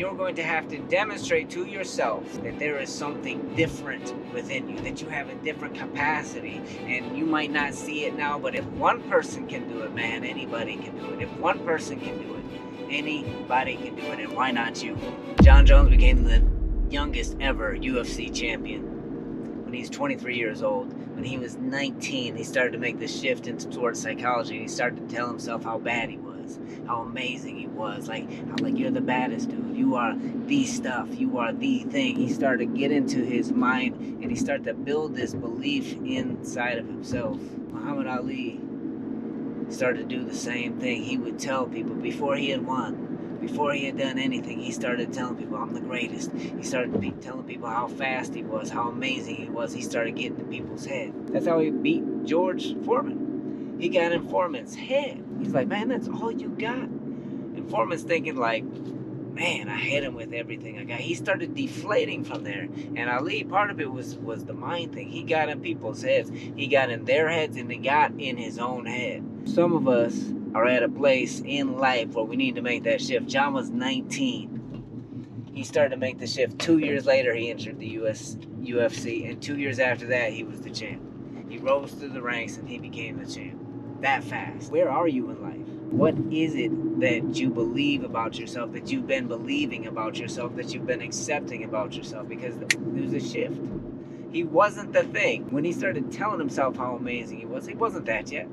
you're going to have to demonstrate to yourself that there is something different within you, that you have a different capacity, and you might not see it now, but if one person can do it, man, anybody can do it. If one person can do it, anybody can do it, and why not you? Jon Jones became the youngest ever UFC champion when he's 23 years old. When he was 19, he started to make the shift into sports psychology, and he started to tell himself how bad he was, how amazing he was, like you're the baddest dude, you are the stuff, you are the thing. He started to get into his mind, and he started to build this belief inside of himself. Muhammad Ali started to do the same thing. He would tell people before he had won, before he had done anything, he started telling people, I'm the greatest. He started telling people how fast he was, how amazing he was. He started getting to people's head. That's how he beat George Foreman. He got in Foreman's head. He's like, man, that's all you got. And Foreman's thinking like, man, I hit him with everything I got. He started deflating from there. And Ali, part of it was the mind thing. He got in people's heads. He got in their heads, and he got in his own head. Some of us are at a place in life where we need to make that shift. Jon was 19. He started to make the shift. 2 years later, he entered the UFC, and 2 years after that, he was the champ. He rose through the ranks, and he became the champ. That fast. Where are you in life? What is it that you believe about yourself, that you've been believing about yourself, that you've been accepting about yourself? Because there's a shift. He wasn't the thing. When he started telling himself how amazing he wasn't that yet.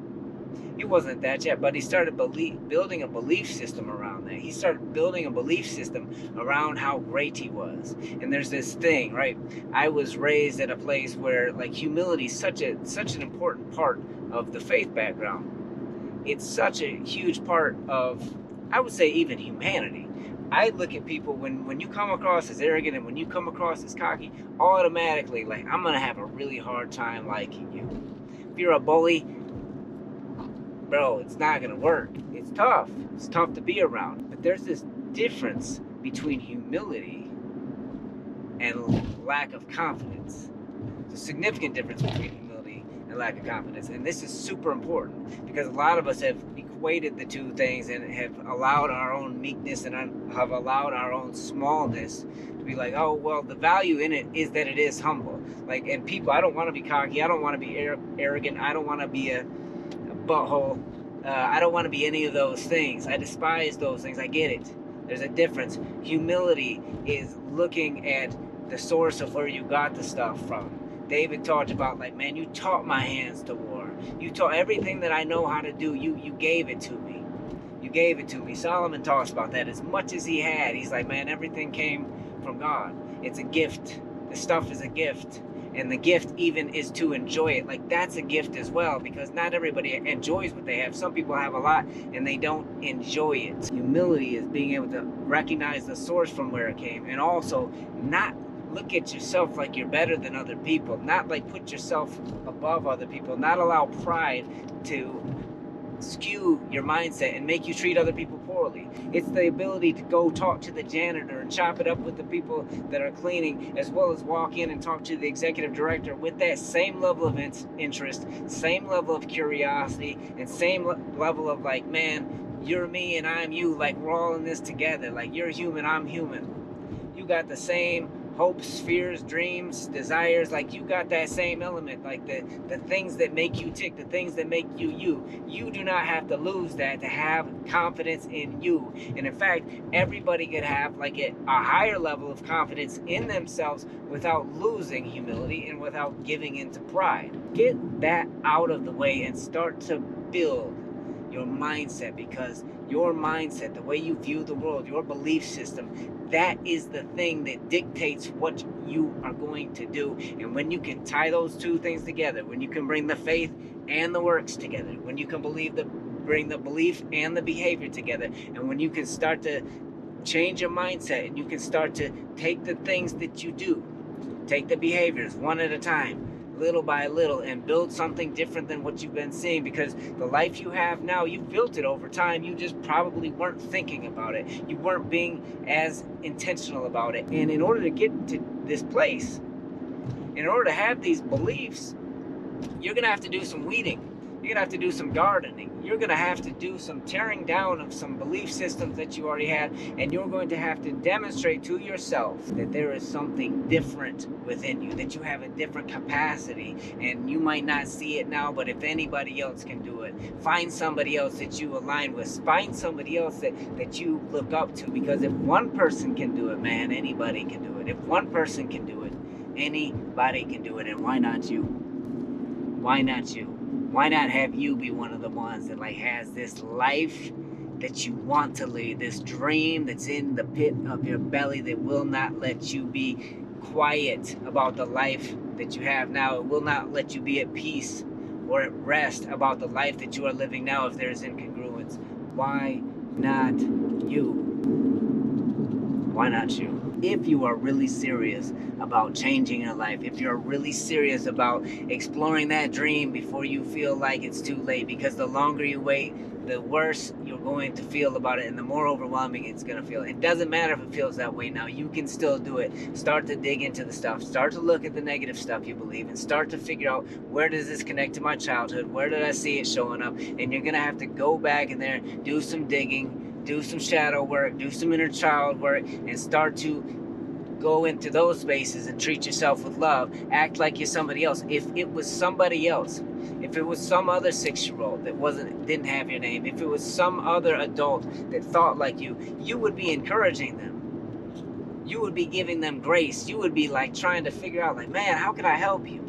He wasn't that yet, but he started building a belief system around that. He started building a belief system around how great he was. And there's this thing, right? I was raised at a place where like humility is such an important part of the faith background. It's such a huge part of, I would say, even humanity. I look at people, when you come across as arrogant and when you come across as cocky, automatically, like, I'm going to have a really hard time liking you. If you're a bully, bro, it's not going to work. It's tough. It's tough to be around. But there's this difference between humility and lack of confidence. There's a significant difference between humility and lack of confidence. And this is super important because a lot of us have equated the two things and have allowed our own meekness and have allowed our own smallness to be like, oh, well, the value in it is that it is humble. Like, and people, I don't want to be cocky. I don't want to be arrogant. I don't want to be a butthole. I don't want to be any of those things. I despise those things. I get it. There's a difference. Humility is looking at the source of where you got the stuff from. David talked about, like, man, you taught my hands to war. You taught everything that I know how to do. You gave it to me. You gave it to me. Solomon talks about that. As much as he had, he's like, man, everything came from God. It's a gift. The stuff is a gift. And the gift even is to enjoy it. Like, that's a gift as well, because not everybody enjoys what they have. Some people have a lot and they don't enjoy it. Humility is being able to recognize the source from where it came, and also not look at yourself like you're better than other people, not like put yourself above other people, not allow pride to skew your mindset and make you treat other people poorly. It's the ability to go talk to the janitor and chop it up with the people that are cleaning, as well as walk in and talk to the executive director with that same level of interest, same level of curiosity, and same level of like, man, you're me and I'm you, like we're all in this together, like you're human, I'm human. You got the same hopes, fears, dreams, desires, like you got that same element, like the things that make you tick, the things that make you you. You do not have to lose that to have confidence in you. And in fact, everybody could have like a higher level of confidence in themselves without losing humility and without giving into pride. Get that out of the way and start to build your mindset, because your mindset, the way you view the world, your belief system, that is the thing that dictates what you are going to do. And when you can tie those two things together, when you can bring the faith and the works together, when you can bring the belief and the behavior together, and when you can start to change your mindset and you can start to take the things that you do, take the behaviors one at a time, little by little, and build something different than what you've been seeing, because the life you have now, you've built it over time. You just probably weren't thinking about it. You weren't being as intentional about it. And in order to get to this place, in order to have these beliefs, you're going to have to do some weeding. You're gonna have to do some gardening. You're gonna have to do some tearing down of some belief systems that you already had, and you're going to have to demonstrate to yourself that there is something different within you, that you have a different capacity, and you might not see it now, but if anybody else can do it, find somebody else that you align with, find somebody else that you look up to, because if one person can do it, man, anybody can do it. If one person can do it, anybody can do it, and why not you? Why not you? Why not have you be one of the ones that like has this life that you want to lead, this dream that's in the pit of your belly that will not let you be quiet about the life that you have now. It will not let you be at peace or at rest about the life that you are living now if there's incongruence. Why not you? Why not you? If you are really serious about changing your life, if you're really serious about exploring that dream before you feel like it's too late, because the longer you wait, the worse you're going to feel about it and the more overwhelming it's going to feel. It doesn't matter if it feels that way now. You can still do it. Start to dig into the stuff. Start to look at the negative stuff you believe and start to figure out, where does this connect to my childhood? Where did I see it showing up? And you're going to have to go back in there, do some digging, do some shadow work, do some inner child work, and start to go into those spaces and treat yourself with love. Act like you're somebody else. If it was somebody else, if it was some other 6-year-old that didn't have your name, if it was some other adult that thought like you would be encouraging them. You would be giving them grace. You would be like trying to figure out, like, man, how can I help you?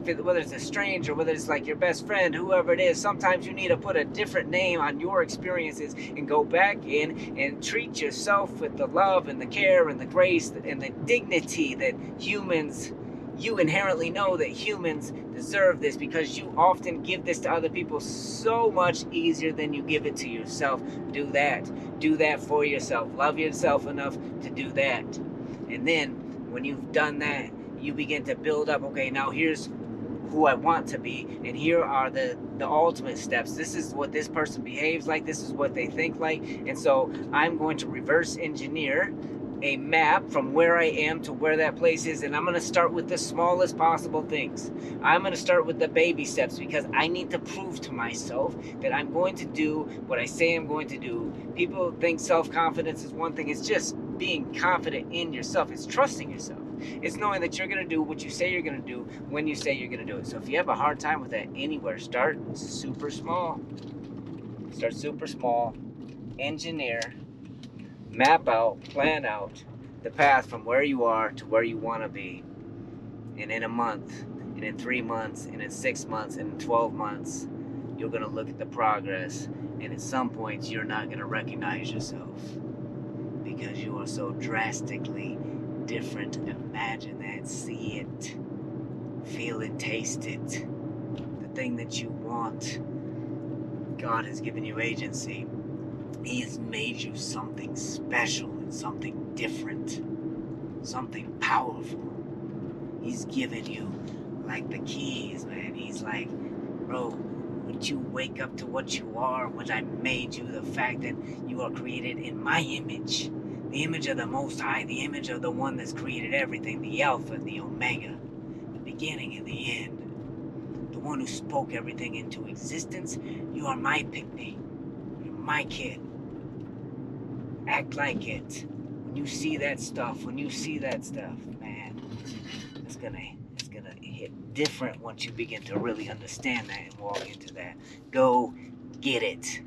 Whether it's a stranger, whether it's like your best friend, whoever it is, sometimes you need to put a different name on your experiences and go back in and treat yourself with the love and the care and the grace and the dignity that you inherently know that humans deserve this, because you often give this to other people so much easier than you give it to yourself. Do that for yourself. Love yourself enough to do that. And then when you've done that, you begin to build up, okay, now here's who I want to be, and here are the ultimate steps. This is what this person behaves like, this is what they think like, and so I'm going to reverse engineer a map from where I am to where that place is, and I'm going to start with the smallest possible things. I'm going to start with the baby steps, because I need to prove to myself that I'm going to do what I say I'm going to do. People think self-confidence is one thing. It's just being confident in yourself. It's trusting yourself. It's knowing that you're going to do what you say you're going to do when you say you're going to do it. So if you have a hard time with that anywhere, start super small. Start super small. Engineer, map out, plan out the path from where you are to where you want to be. And in a month, and in 3 months, and in 6 months, and in 12 months, you're going to look at the progress. And at some points, you're not going to recognize yourself, because you are so drastically different. Imagine that. See it. Feel it. Taste it. The thing that you want. God has given you agency. He has made you something special and something different. Something powerful. He's given you like the keys, man. He's like, bro, would you wake up to what you are, what I made you, the fact that you are created in my image. The image of the Most High, the image of the one that's created everything, the Alpha and the Omega, the beginning and the end, the one who spoke everything into existence. You are my picnic. You're my kid. Act like it. When you see that stuff, man, it's gonna hit different once you begin to really understand that and walk into that. Go get it.